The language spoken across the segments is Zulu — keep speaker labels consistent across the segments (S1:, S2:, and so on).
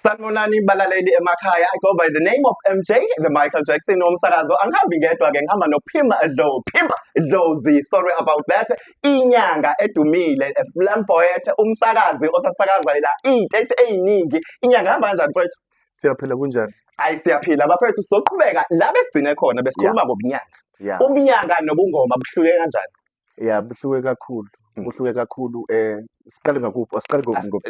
S1: Sanibonani balaleli emakhaya. I go by the name of MJ, the Michael Jackson womsakazo. Angihambi ngedwa-ke ngihamba Pimba Dlozi. Sorry about that. Inyanga edumile, a flamboyant, umsakazi osasakaza la iy'teshi ey'ningi. Inyanga ihamba kanjani mfowethu?
S2: Siyaphila kunjani?
S1: Hayi siyaphila bafowethu, soqhubeka la besigcine khona besikhuluma ngobunyanga. Ubunyanga nobungoma buhluke kanjani?
S2: Yeah, buhluke kakhulu. Siqale ngakuphi?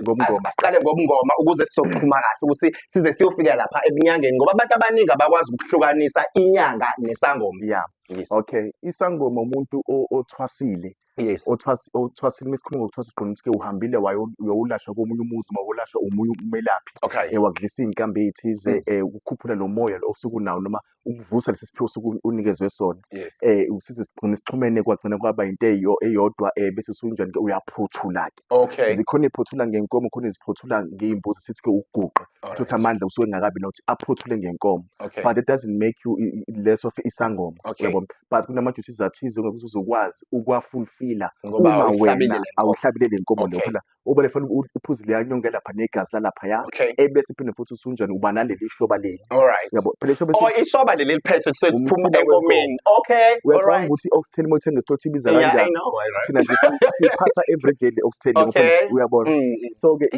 S2: Ngobungoma.
S1: Asiqale ngobungoma ukuze sizochuma kahle ukuthi size siyofika lapha ebunyangeni ngoba abantu abaningi abakwazi ukuhlukanisa inyanga nesangoma.
S2: Yeah.
S1: Yes.
S2: Okay. Isangoma umuntu othwasile.
S1: Yes.
S2: Othwasile mesikhuluma ngokuthwasa siqonda ukuthi uhambile uyowulashwa komunye umuzi mawulashwa omunye umelaphi.
S1: Okay.
S2: Wakudlisa iy'nkambi ey'thize ukukhuphula lo moya lo osuke unawo noma ukuvusa lesi siphiwo osuke unikezwe sona.
S1: Yes.
S2: Usize sigcine sixhumene kwagcina kwaba into eyodwa bese usunjani-ke uyaphothula-ke.
S1: Okay.
S2: Zikhona iphothula ngenkomo, khona iziphothula ngey'mbuzi sithi-ke ukuguqa. Futhi amandla usuke engakabi nokuthi aphothule ngenkomo.
S1: Okay.
S2: But it doesn't make you less of isangoma.
S1: Okay.
S2: But kunama-duties athize ukuthi uzokwazi ukwafulfila
S1: ngoba
S2: wena awuhlabile le nkomo leyo.
S1: Okay.
S2: Phela oba fanele uphuze leya nyonga lapha negazi lalaphaya.
S1: Okay.
S2: Ebese phinde futhi usunjani uba naleli shoba leli.
S1: Alright.
S2: Yabo. Phela ishoba
S1: ishoba leli liphethwe kusuke kuphuma enkomeni. Okay.
S2: Uyacabanga ukuthi oxtail uma uthenga esitolo ibiza kanjani?
S1: Yeah, I know. Right.
S2: Thina nje siphatha everyday le oxtail.
S1: Okay.
S2: Uyabona. So-ke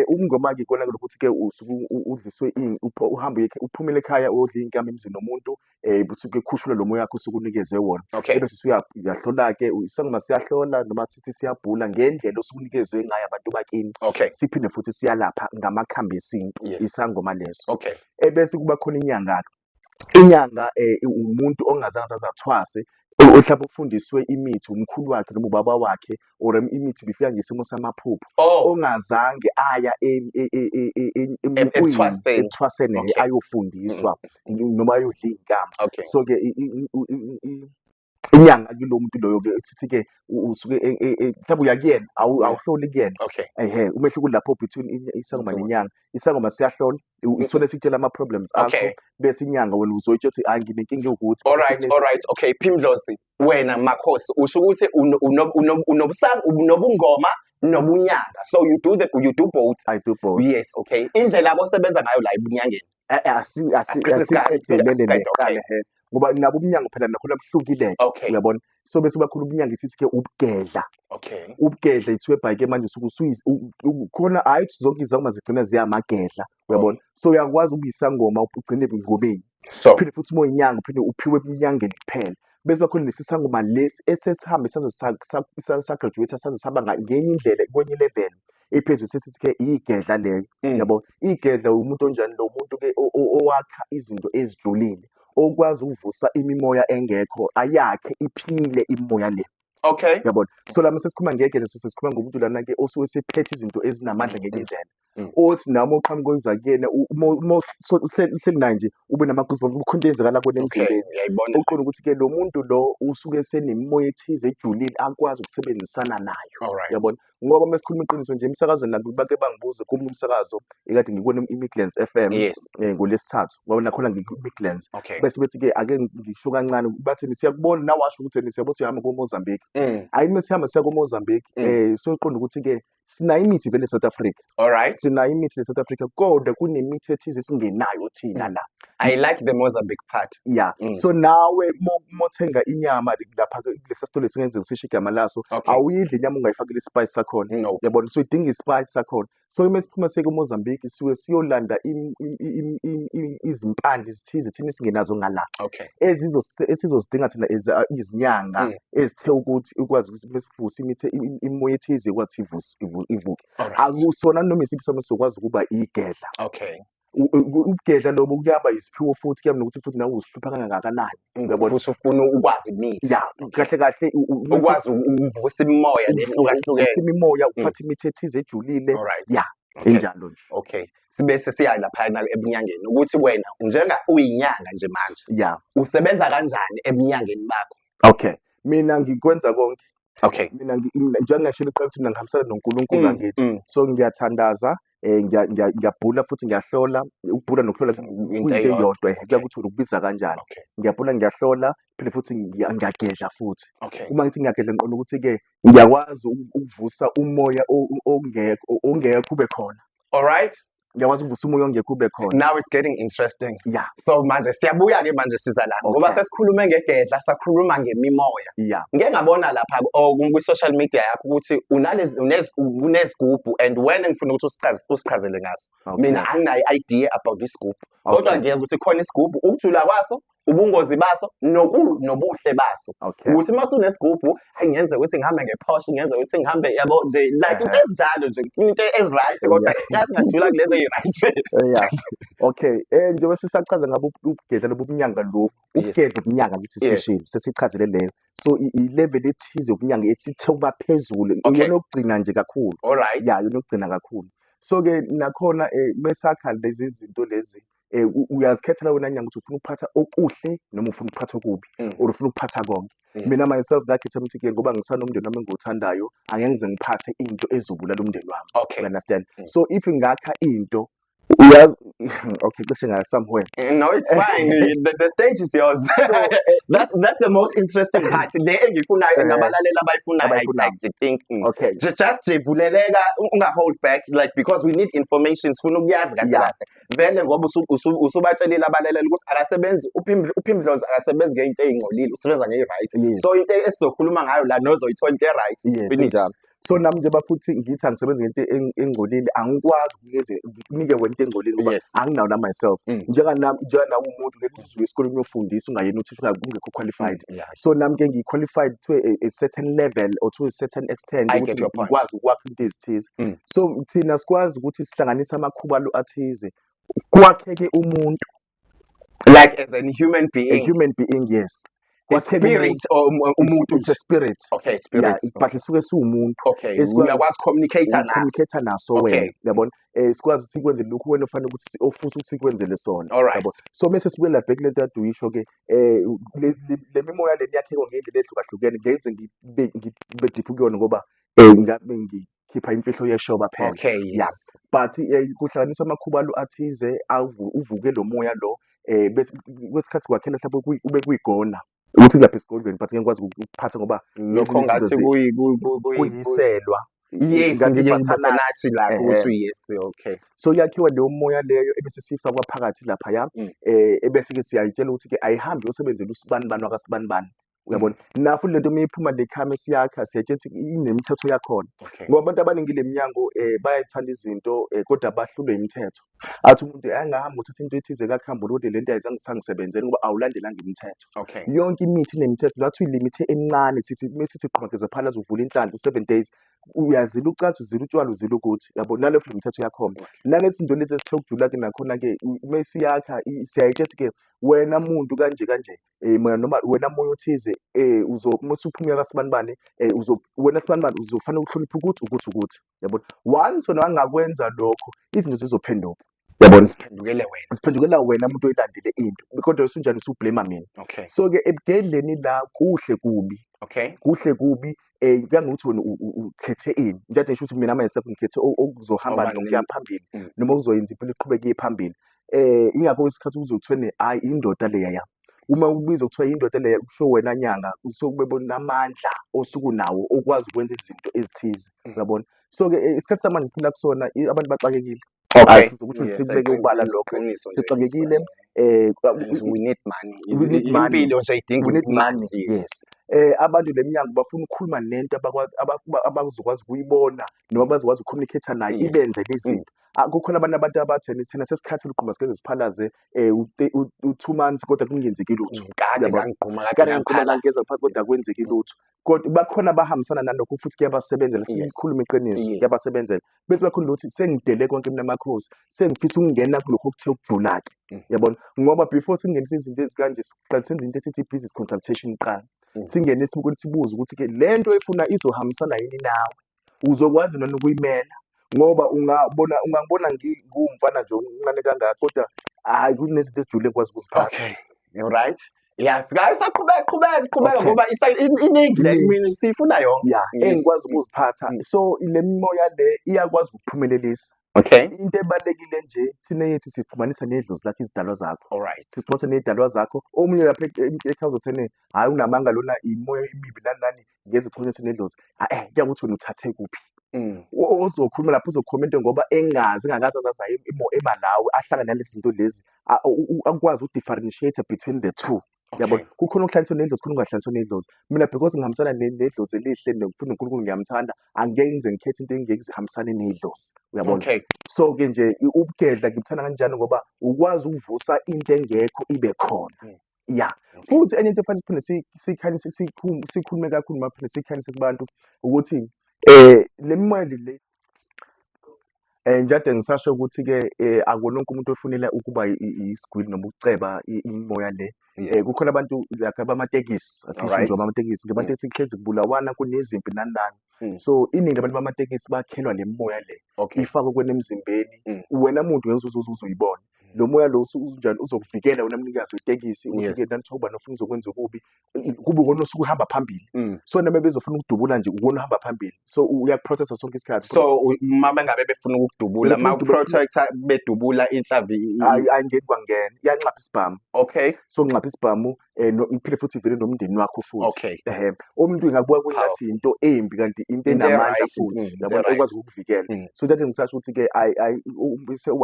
S2: umngoma-ke kona lokuthi-ke usuke udliswe uhambe uphumele ekhaya udla iy'nkambi emzini nomuntu usuke khushula lo moya wakho usuke unikezwe wona.
S1: Okay.
S2: Ebese uyahlola-ke isangoma siyahlola noma sithi siyabhula ngendlela osuke unikezwe ngayo abantu bakini.
S1: Okay.
S2: Siphinde futhi siyalapha ngamakhambi esintu.
S1: Yes.
S2: Isangoma leso.
S1: Okay.
S2: Ebese kuba khona inyanga-ke. Inyanga umuntu ongazange athwase ohlapha ufundiswe imithi umkhulu wakhe noma ubaba wakhe or imithi bifika ngesimo samaphupho ongazange aya ethwasene ayofundiswa noma ayodla iy'nkambi.
S1: Okay.
S2: So-ke inyanga kulo muntu loyo-ke sithi-ke usuke mhlawumbe uyakuyena awuhloli kuyena.
S1: Okay.
S2: Umehluko lapho between isangoma nenyanga. Isangoma siyahlola isona sikutshela ama-problems akho bese inyanga wena uzoyitsho ukuthi hayi nginenkinga yokuthi.
S1: Alright. Okay. Phimdlozi, wena Makhosi usho ukuthi unobungoma nobunyanga. So you do both.
S2: I do both.
S1: Yes. Okay. Indlela osebenza ngayo la ebunyangeni.
S2: Asiqhelene ngoba nabo ubunyanga phela nakhona buhlukile.
S1: Okay.
S2: Uyabona. So bese bakhulu ubunyanga ithi-ke ubugedla.
S1: Okay.
S2: Ubugedla ithiwe bhayike manje usuke khona hayi zonke izangoma zigcina ziyamagedla. Uyabona. So uyakwazi ukuyisangoma ugcine engomeni. Phinde futhi uma inyanga uphinde uphiwe ebunyangeni kuphela. Bese bakhona nesisangoma lesi esesihambe sagraduate saze saba ngenye indlela kwenye level ephezulu sesithi-ke igedla leyo. Yabo. Igedla umuntu onjani lo muntu-ke owakha izinto ezidlulile. Okwazi ukuvusa imimoya engekho ayakhe iphile imimoya le.
S1: Okay.
S2: Yabona. So la sesikhuluma ngegedla sesikhuluma ngomuntu lana-ke osuke sephethe izinto ezinamandla ngenye indlela. Othi nami oqhamuka oza kuyena uhleli naye nje ube nama-goosebumps kukhona into eyenzakala kona emzimbeni. Uqonda ukuthi-ke lo muntu lo usuke senemimoya ethize ejulile akwazi ukusebenzisana nayo. Yabona. Ngoba mesikhuluma iqiniso nje emsakazweni nabantu bake bangibuze kuba umsakazo ekade ngikubona iMidlands FM.
S1: Yes.
S2: ngoLesithathu ngoba nakhona ngikwi-Midlands.
S1: Okay.
S2: Bese bethi-ke ake ngisho kancane bathini siyakubona nawasho ukuthi siyabona ukuthi uyahamba koMozambique. Hayi mesihamba siya koMozambique soqonda ukuthi-ke sinayo imithi vele eSouth Africa.
S1: Alright.
S2: Sinayo imithi eSouth Africa kodwa kunemithi ethize esingenayo thina la.
S1: I like the Mozambique part.
S2: Yeah. So nawe mothenga inyama lapha kulesa sitolo esingenze ngisisho igama laso awuyidli inyama ungayifakile ispice sakhona. Yabona so idinga ispice sakhona. So mesiphuma seke eMozambique siwe siyolanda izimpande ezithize thina singenazo ngala.
S1: Okay.
S2: Esizozidinga thina izinyanga ezithe ukuthi ukwazi ukuthi besivuse imithi imoya ethize kwathi ivuke. Akusona noma isiphi sami sokwazi ukuba igedla.
S1: Okay.
S2: Ubugedla lobo kuyaba isiphiwo futhi kuyaba nokuthi futhi nawe uzihlupha kangakanani.
S1: Uyabona ufuna ukwazi imithi.
S2: Yeah, kahle
S1: ukwazi ukuvusa imimoya lehlukahlukene.
S2: Imimoya uphatha imithi ethize ejulile. Yeah. Enjalo nje.
S1: Okay. Sibese siya lapha ebunyangeni ukuthi wena njenga uyinyanga nje manje.
S2: Yeah.
S1: Usebenza kanjani ebunyangeni bakho?
S2: Okay. Mina ngikwenza konke.
S1: Okay.
S2: Mina njengashilo iqhamuthi mina ngihambisana noNkulunkulu ngakithi. So ngiyathandaza ngiyabhula futhi ngiyahlola ukubhula nokuhlola into eyodwa kuyakuthi ukubiza kanjani. Ngiyabhula ngiyahlola phela futhi ngiyagedla futhi. Uma ngithi ngiyagedla ngiqonda ukuthi-ke ngiyakwazi ukuvusa umoya ongekho ube khona.
S1: Alright.
S2: ngiyakwazi ukuvusa umoya ongekho ube khona.
S1: Now it's getting interesting.
S2: Yeah.
S1: So manje siyabuya-ke manje siza la ngoba sesikhulume ngegedla sakhuluma ngemimoya.
S2: Yeah.
S1: Ngeke ngabona lapha kwi-social media yakho ukuthi unezigubhu and wena ngifuna ukuthi usichazele ngaso. Mina anginayo idea about isigubhu. Kodwa ngiyeza ukuthi khona isigubhu, ukujula kwaso, ubungozi baso, nobuhle baso. Ukuthi mase unesigubhu, ngiyenze ukuthi ngihambe nge-Porsche, ngiyenze ukuthi ngihambe yabo like into ezinjalo nje, ngifuna into ezi-right kodwa ngingajula kulezo ezi-right.
S2: Yeah. Okay. Njengoba sisachaza ngabo ukugedla lobunyanga lo, ukugedla ubunyanga ngithi seshini, sesichazele leyo. So i-level ethize yobunyanga etithe ukuba phezulu, iyona okugcina nje kakhulu.
S1: Alright.
S2: Yeah, yona okugcina kakhulu. So ke nakhona mesakha lezi zinto lezi uyazikhethela wena nyanga ukuthi ufuna ukuphatha okuhle noma ufuna ukuphatha okubi or ufuna ukuphatha konke. Mina myself ngakhetha ukuthi ke ngoba ngisanomndeni wami engothandayo angeke ngize ngiphathe into ezobulala umndeni wami.
S1: Okay.
S2: You understand? So if ngakha into uyazi okay cishe nga somewhere.
S1: No, it's fine. The stage is yours. That's the most interesting part. Le engifunayo nabalaleli abayifunayo I think.
S2: Okay.
S1: Just vuleleka unga-hold back like because we need information sifuna ukuyazi kahle kahle. Vele ngoba usubatshelile abalaleli ukuthi akasebenzi uphimdlozi akasebenzi ngento ezingcolile usebenza nge-right. So into esizokhuluma ngayo la nozoyithola into e-right.
S2: Finish. So nami nje bafuthi ngithi angisebenzi ngento engcolile angikwazi ukunike wena into engcolile anginawo na myself. Njenganawo umuntu ngeke uzuye esikoleni uyofundisa ungayena uthisha ungekho qualified. So nami ke ngi-qualified to a certain level or to a certain extent ukuthi ngikwazi ukwakha into ezithize. So thina sikwazi ukuthi sihlanganise amakhubalo athize kwakheke umuntu
S1: like as a human being.
S2: A human being, yes.
S1: A spirit or umuntu.
S2: It's a spirit.
S1: Okay, spirit.
S2: Yeah, but isuke siwumuntu.
S1: Okay. Uyakwazi communicate
S2: naso wena. Yabona? Sikwazi sikwenze lokhu wena ufanele ukuthi ofisa ukuthi sikwenzele sona.
S1: Alright.
S2: So mase sibuyela back lento ade uyisho ke le mimoya le yakheke ngendlela ehlukahlukene ngeze ngibe deep kuyona ngoba ngabe ngikhipha imfihlo yeshoba phela.
S1: Okay, yes.
S2: Yeah. But kuhlanganiswa amakhubalo athize uvuke lo moya lo bese kwesikhathi kwakhela mhlawumbe ube kuyigona ukuthi kulapha esigodlweni but ngeke ngikwazi ukuphatha ngoba
S1: lokho ngathi
S2: kuyiselwa.
S1: Yes, ngiyiphathanathi la ukuthi yes. Okay.
S2: So yakhiwa leyo moya leyo ebese sifakwa phakathi lapha ya ebese ke siyayitshela ukuthi ke ayihambi yosebenzela usibanibani wakasibanibani. Uyabona nafu lento meyiphuma lekhame siyakha siyatshethi inemithetho yakhona ngoba abantu abaningi leminyango bayayithanda izinto kodwa bahlulwe imithetho athi umuntu angahamba uthatha into ethize kakhamba ukuthi lento ayizangisangisebenzele ngoba awulandelanga imithetho. Yonke imithi inemithetho ngathi uyilimit emincane sithi mesithi qhubekeza phala uzovula inhlanhla u7 days uyazila ucathi uzila utshwala uzila ukuthi yabona nalokho imithetho yakhona nalethi zinto lezi esithe ukujula ke nakhona ke mesiyakha siyayitshethi ke wena muntu kanje noma wena moya othize uzophumula kasibanibani wena sibanibani uzofanele ukuhlonipha ukuthi yabona once wena angakwenza lokho izinto zizophenduka yabona siphendukela wena umuntu oyilandele into kodwa usunjani usublame mina. So ke ebudleleni la kuhle kubi kangukuthi wena ukhethe ini njengoba ngisho ukuthi mina myself ngikhethe okuzohamba nokuya phambili noma uzoyenza impilo iqhubeke phambili. Ingakho isikhathi uzokuthiwa hayi indoda leya ya uma ubizwa kuthiwa indoda leya kusho wena nyanga usukubona amandla osuku nawo okwazi ukwenza izinto ezithize uyabona. So ke isikhathi samanje siphila kusona abantu baxakekile. Ukuthi sikubeke ubala lokho sixakekile.
S1: We need money. Impilo nje idinga
S2: money. Yes. Abantu leminyango bafuna ukukhuluma nento abazokwazi ukuyibona noma bazokwazi ukucommunicate nayo ibenze lezinto. Kukhona abantu abathi thina sesikhathile uqhuma sikeze siphalaze u2 months kodwa kungenzeki lutho.
S1: Kade
S2: ngangqhuma ngeza phansi kodwa kwenzeki lutho. Kodwa bakhona bahambisana nalokho futhi kuyabasebenzela sikhuluma iqiniso kuyabasebenzela. Bese bakhona ukuthi sengidele konke mina amakhosi sengifisa ukungena kulokho okuthe ukujula ke. Yabona ngoba before singenisa izinto ezikanje siqala senze into esithi business consultation qala. Singene sibuze ukuthi ke lento efuna izohambisana yini nawe uzokwazi noma ukuyimela ngoba ungangibona ngumfana nje uncane kangaka kodwa hayi kunezinto ezijule ekwazi ukuziphatha.
S1: Okay, you're right. Yeah, guys, qhubeka ngoba iningi la mina sifuna yonke.
S2: Engikwazi ukuziphatha. So ile mimoya le iyakwazi ukuphumelelisa. Into ebalekile nje thina yethi siphumanisa nedlozi lakho izidalwa zakho.
S1: Alright.
S2: Siphumanisa nedalwa zakho omunye lapha ekhaya uzothene hayi unamanga lona imoya imibi nani ngeze ukuphumanisa nedlozi. Kuyakuthi wena uthathe kuphi ozokhuluma lapho uzokhomenta ngoba engazi engakaze azazi eMalawi ahlangana nalezi zinto lezi akwazi ukudifferentiate between the two. Yabona kukhona ukuhlanganiswa nedlozi kukhona ungahlanganiswa nedlozi. Mina because ngihambisana nedlozi elihle nokufuna uNkulunkulu ngiyamthanda angeke ngize ngikhethe into engeke zihambisane nedlozi. Uyabona. So ke nje ubugedla ngikuthanda kanjani ngoba ukwazi ukuvusa into engekho ibe khona. Yeah. Futhi enye into efanele siphinde sikhulume kakhulu maphinde sikhanise kubantu ukuthi le mimoya le njade ngisasho ukuthi-ke akuna wonke umuntu ofunela ukuba isigwili noma ukuceba imoya le. Kukhona abantu like abamatekisi asisho nje abamatekisi ngabantu esihlezi kubulawana kunezimpi nani nani. So iningi labantu bamatekisi bakhelwa le moya le ifakwe kwena emzimbeni. Wena muntu ngeke uzuyibona lo moya lo usunjani uzokuvikela wena mnikazi wetekisi ukuthi-ke nanithoba nofuna uzokwenza kubi kube ukona osuke uhamba phambili. So noma bezofuna ukudubula nje ukona uhamba phambili. So uyakuprotecta sonke isikhathi.
S1: So uma bengabe befuna ukudubula ma-protector bedubula inhlavi
S2: ayingeni kwangena iyanxapha isibhamu. So nxapha isibhamu iphinde futhi ivele nomndeni wakho futhi. Umuntu ingakubuka kungathi into embi kanti into enamandla futhi yabona ekwazi ukukuvikela. So that ngisasho ukuthi-ke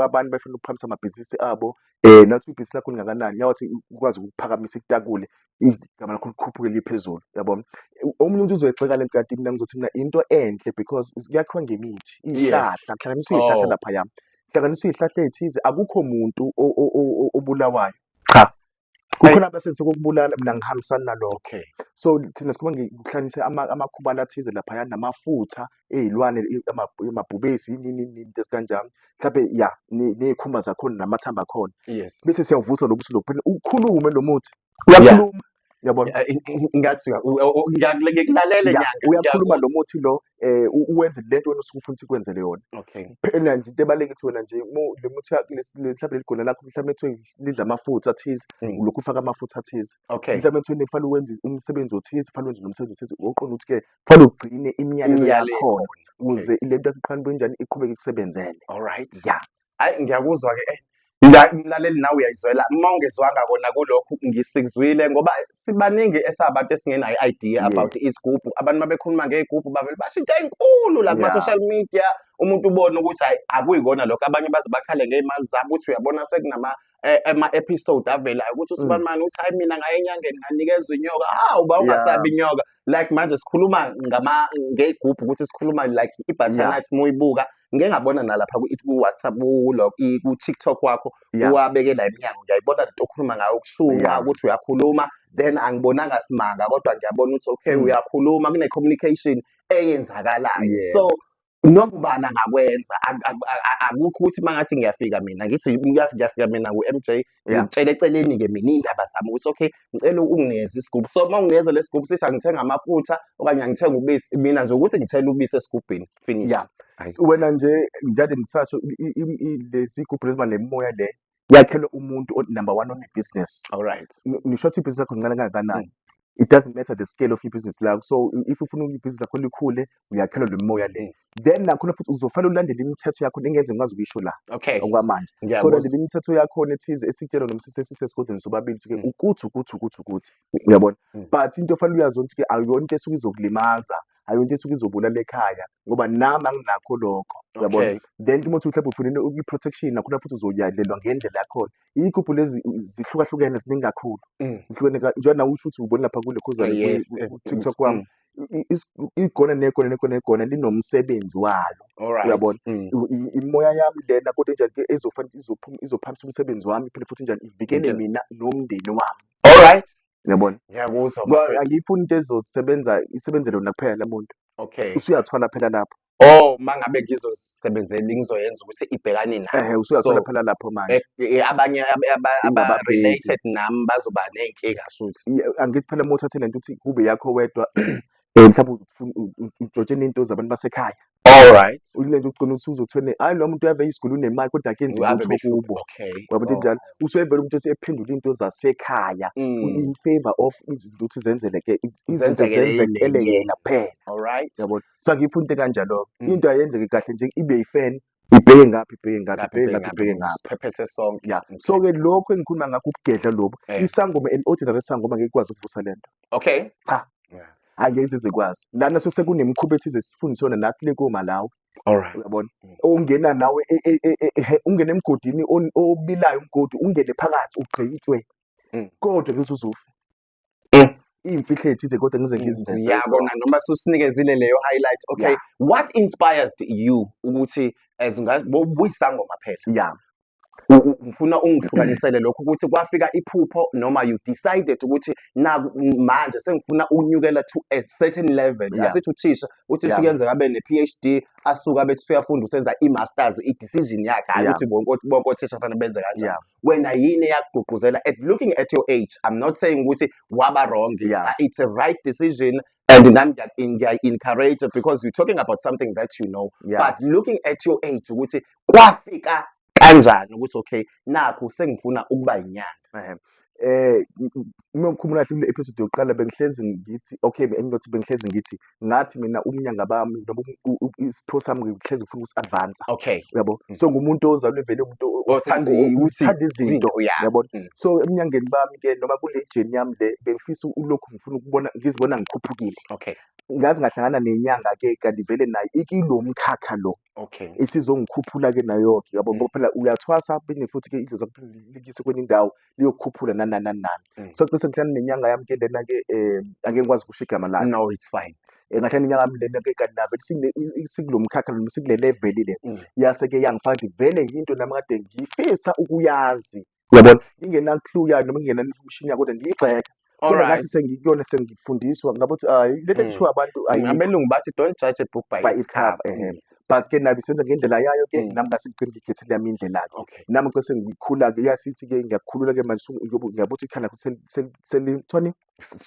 S2: abantu bafuna ukuphakamisha amabhizinisi abo nathi ibhizinisi lakho lingakanani yawathi ukwazi ukuphakamisa ikutakule igama lakho likhuphuke liphezulu. Yabona omunye umuntu uzoyexeka le kanti mina ngizothi mina into enhle because kuyakhiwa ngemithi ihlahla kuhlanganiswa izihlahla laphaya kuhlanganiswa izihlahla ezithize akukho muntu obulawayo cha kukhona abasenze kokubulala mina ngihambisana nalokho. So thina sikhuluma ngikuhlanganise amakhubala athize laphaya namafutha ezilwane amabhubesi into esikanjalo mhlawumbe ya nezikhumba zakhona namathamba akhona bese siyavusa lo muthi lo ukhulume lo muthi uyakhuluma. Yabona
S1: ngathi ngiyakulalela nyanga
S2: uyakhuluma lo muthi lo uwenze lento wena usuke ufuna ukuthi kwenzele yona. Phela nje into ebaleke kuthi wena nje le muthi mhlawumbe ligona lakho mhlawumbe ethiwe lidla amafutha athize ulokhu ufaka amafutha athize mhlawumbe ethiwe kufanele wenze umsebenzi othize kufanele wenze nomsebenzi othize uqonda ukuthi-ke kufanele ugcine imiyalelo yakhona ukuze lento yakho kanjani iqhubeke ikusebenzele.
S1: Yeah. Hayi ngiyakuzwa-ke mlaleli nawe uyayizwela uma ungezwanga kona kulokhu ngisikuzwile ngoba sibaningi esabantu esingenayo i-idea about izigubhu. Abantu uma bekhuluma ngey'gubhu bavele basho into enkulu la kuma-social media umuntu ubone ukuthi hayi akuyikona lokho. Abanye baze bakhale ngey'mali zabo ukuthi uyabona sekunama ama-episode avelayo ukuthi uSibanibani uthi hayi mina ngaye enyangeni nganikezwa inyoka. Uba ungasabi inyoka like manje sikhuluma ngey'gubhu ukuthi sikhuluma like i-butternut muyibuka ngeke ngabona nalapha ku-WhatsApp ku-TikTok wakho uwabekela iminyango ngiyayibona lento okhuluma ngayo ukushuma ukuthi uyakhuluma then angibonanga simanga kodwa ngiyabona ukuthi uyakhuluma kune-communication eyenzakalayo. So noma ubani angakwenza akukho ukuthi mangathi ngiyafika mina ngithi ngiyafika mina ku-MJ ngitshela eceleni-ke mina iy'ndaba zami ukuthi ngicela unginikeze isigubhu. So uma unginikeza lesi sigubhu sithi angithenga amafutha okanye angithenga ubisi mina nje ukuthi ngithele ubisi esigubhini finish.
S2: Wena nje njalo ngisasho lezi gubhu lezi nemimoya le yakhelwe umuntu number one one-business. Ngisho ukuthi ibhizinisi lakho lincane kangakanani it doesn't matter the scale of your-business lakho. So if ufuna ibhizinisi lakho likhule uyakhelwa le mimoya le then nakhona futhi uzofanele ulandele imithetho yakho engenze ngikwazi ukuyisho la okwamanje. So landela imithetho yakhona ethize esikutshelwa nomsisi esigodlweni sobabili ukuthi ukuthi uyabona. But into ofanele uyazi ukuthi-ke ayona into esuke izokulimaza ayona into esuke izobulala ekhaya ngoba nami anginakho lokho. Uyabona then umuntu mhlawumbe ufunele i-protection nakhona futhi uzoyalelwa ngendlela yakhona. Iy'gubhu lezi zihlukahlukene ziningi kakhulu njengoba usho ukuthi ubone lapha kule khuzane ku-TikTok wami igona negona linomsebenzi walo. Uyabona imoya yami lena kodwa enjani-ke izophakamisa umsebenzi wami iphinde futhi njani ivikele mina nomndeni wami. Yabona
S1: ngiyakuzwa
S2: angifuni into ezosebenza isebenzele wona kuphela la muntu usuyathwala phela lapho.
S1: Mangabe ngizoyenza ukuthi ibhekane nayo
S2: usuyathwala phela lapho manje
S1: abanye aba-related nami bazoba ney'nkinga shuthi.
S2: Angithi phela uma uthathe lento ukuthi kube yakho wedwa mhlawumbe ujotsheni into zabantu basekhaya. Ulento ugcina usuzothene hayi lo muntu uyave isiguli unemali kodwa akenzi lutho kubo. Wabona njalo usuyevela umuntu esephendula into zasekhaya in favor of izinto ukuthi zenzeleke izinto zenzekele yena kuphela. Yabona so angifuni into kanjalo into ayenzeke kahle nje ibe yifan ibheke ngaphi
S1: purpose sonke.
S2: So-ke lokho engikhuluma ngakho ukugedla lobo isangoma an ordinary sangoma ngeke ikwazi ukuvusa lento.
S1: Cha
S2: angeke zikwazi lana sekunemikhuba ethize sifundiswe yona nathi le koMalawi
S1: Alright.
S2: uyabona ungena nawe ungena emgodini obilayo umgodi ungene phakathi ugqitshwe kodwa bese uzofa iy'mfihlo ey'thize kodwa ngize ngiziveze
S1: Ngiyabona noma susinikezile leyo highlight. Okay,
S2: Yeah.
S1: what inspired you ukuthi as buyisangoma phela?
S2: yeah
S1: Ngifuna ungihlukanisele lokho ukuthi kwafika iphupho noma you decided ukuthi manje sengifuna ukunyukela to a certain level.
S2: Yeah.
S1: Asithi uthisha uthi
S2: Yeah.
S1: siyenza kabe ne-PhD asuka abe siyafunda usenza i-masters i-decision yakhe hayi
S2: Yeah.
S1: ukuthi bonke othisha fanele benze kanjani.
S2: Yeah.
S1: Wena yini yakugqugquzela at looking at your age, I'm not saying ukuthi waba wrong.
S2: Yeah.
S1: It's a right decision and nami ngiya-encourage it because you're talking about something that you know.
S2: Yeah.
S1: But looking at your age ukuthi kwafika kanjani ukuthi okay nakho sengifuna ukuba inyanga.
S2: Uma ngikhumula kahle kule episode yokuqala bengihlezi ngithi okay enginothi bengihlezi ngithi ngathi mina umnyanga bami noma isipho sami ngihlezi ngifuna usi-advance
S1: Okay.
S2: yabo so ngumuntu ozalwe vele umuntu
S1: Othanda
S2: uthanda izinto
S1: yeah.
S2: yabona so eminyangeni bami ke noma kule journey yami le bengifisa ulokhu ngifuna ngizibona ngikhuphukile
S1: Okay.
S2: ngazi ngahlangana nenyanga ke kanti vele nayo ikilo mkhakha lo
S1: Okay.
S2: isizongikhuphula ke nayo ke yabo ngoba phela uyathwasa phinde futhi ke idlozi likise kwenye indawo liyokukhuphula nani so cishe ngihlangana nenyanga yami ke lena ke angeke ngikwazi ukusho igama layo
S1: No, it's fine.
S2: ngahlangana nenyanga yami lena ke kanti nave sikulo mkhakha noma sikule level le yase ke yangifaka vele into nami kade ngifisa ukuyazi uyabona ingena clue yayo noma ingena information yakho kodwa ngiyigxeka kodwa ngathi sengikuyona sengifundiswa ngabothi lento eshiwo abantu
S1: abelungu bathi don't judge a book by its cover.
S2: but ke nabi senza ngendlela yayo ke nami ngasigcina ngikhethe yami indlela
S1: Okay.
S2: nami cishe ngikhula ke yasithi ke ngiyakhulula ke manje ngiyabuthi ikhanda selithoni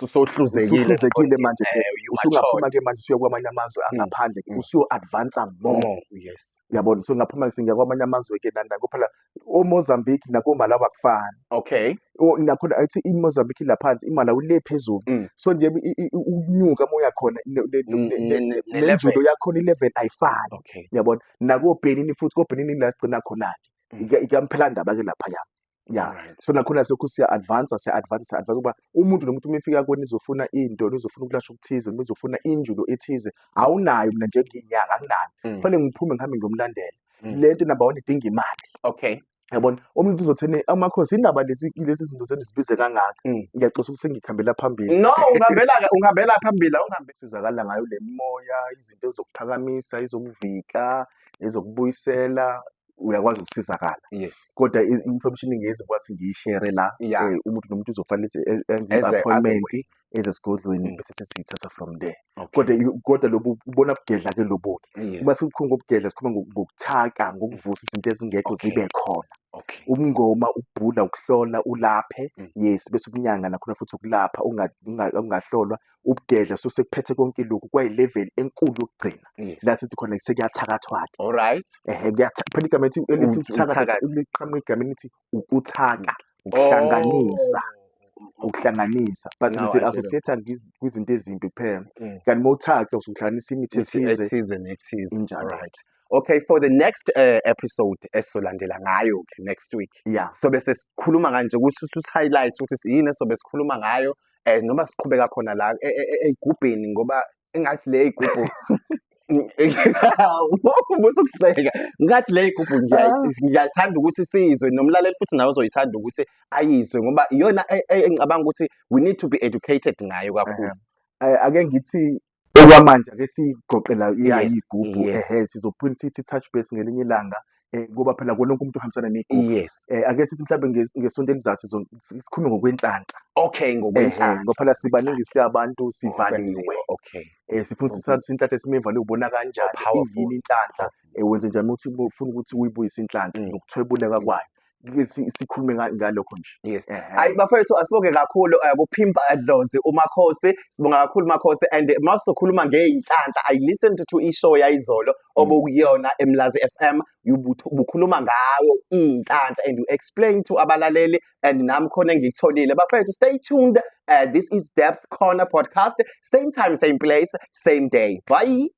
S2: sohluzekile manje ke usungaphuma ke manje usuya kwamanye amazwe angaphandle usuyo advance more.
S1: Yes.
S2: Uyabona so ngaphuma ngiya kwamanye amazwe ke nanda kuphela oMozambique nakoMalawi akufani.
S1: Okay.
S2: Nakhona ayithi iMozambique laphansi iMalawi le phezulu so nje unyuka moya khona nenjulo yakhona i-level ayifani.
S1: Okay.
S2: Uyabona nakoBenin futhi koBenin la sigcina khona ikamphela ndaba ke lapha yeah. So nakhona lokhu siya advance kuba umuntu nomuntu umefika kweni izofuna into izofuna ukulasha ukuthize izofuna injulo ethize awunayo mina njengenyanga anginayo fanele ngiphume ngihambe ngiyomlandela lento number 1 idinga imali.
S1: Okay.
S2: Yabona umuntu uzothene amakhosi indaba lezi zinto senisibize kangaka ngiyaxoxa ukuthi sengikhambela phambili.
S1: No, ungahambela phambili
S2: ungahambe sizakala ngayo le moya izinto ezokuphakamisa izokuvika ezokubuyisela uyakwazi ukusizakala.
S1: Yes.
S2: Kodwa information ngeze kwathi ngiyishare la umuntu nomuntu uzofanele enze appointment ezesigodlweni bese sesiyithatha from there. Kodwa lobu ubona ubugedla ke lobu base ukukhunga ubugedla sikhuluma ngokuthaka ngokuvusa izinto ezingekho zibe khona.
S1: Okay.
S2: Umngoma ubhula ukuhlola ulaphe yes bese ubunyanga nakhona futhi ukulapha ungahlolwa ubugedla so sekuphethe konke lokhu kwa level enkulu yokugcina la sithi khona sekuyathakathwa ke.
S1: Alright.
S2: Kuyaphela igama ethi elithi ukuthaka liqhamuka egameni ethi ukuthaka ukuhlanganisa but ngise associate kwizinto ezimbi kuphela kanti mawuthaka usuhlanganisa imithi ethize
S1: Alright. Okay, for the next episode esizolandela ngayo next week.
S2: Yeah.
S1: So bese sikhuluma kanje ukuthi highlights ukuthi yini so besikhuluma ngayo noma siqhubeka khona la egubheni ngoba engathi le igubhu ubusukuhleka ngathi le igubhu ngiyathanda ukuthi sizwe nomlaleli futhi nawe uzoyithanda ukuthi ayizwe ngoba iyona engicabanga ukuthi we need to be educated ngayo kakhulu.
S2: Ake ngithi okwamanje ake sigoqela iyigubhu sizophuma sithi touch base ngelinye ilanga ngoba phela konke umuntu uhambisana negubhu.
S1: Yes.
S2: Ake sithi mhlawumbe ngesonto elizayo sikhulume ngokwenhlanhla.
S1: Okay, ngokwenhlanhla
S2: ngoba phela sibaningi siyabantu sivaliwe.
S1: Okay.
S2: Sifuthi sathi inhlanhla esimevale ubona kanjani yini inhlanhla wenze njani ukuthi ufuna ukuthi uyibuyise inhlanhla nokuthwebuleka kwayo. Sikhulume ngalokho nje.
S1: Yes. Hayi bafethu asibonge kakhulu kuPhimba Dlozi uMakhosi sibonga kakhulu Makhosi and mawusokhuluma ngeinhlanhla I listened to ishow yayizolo obukuyona eMlazi FM ubukhuluma ngawo inhlanhla and you explain to abalaleli and nami khona ngikutholile bafethu stay tuned. This is Deb's Corner podcast, same time same place same day. Bye.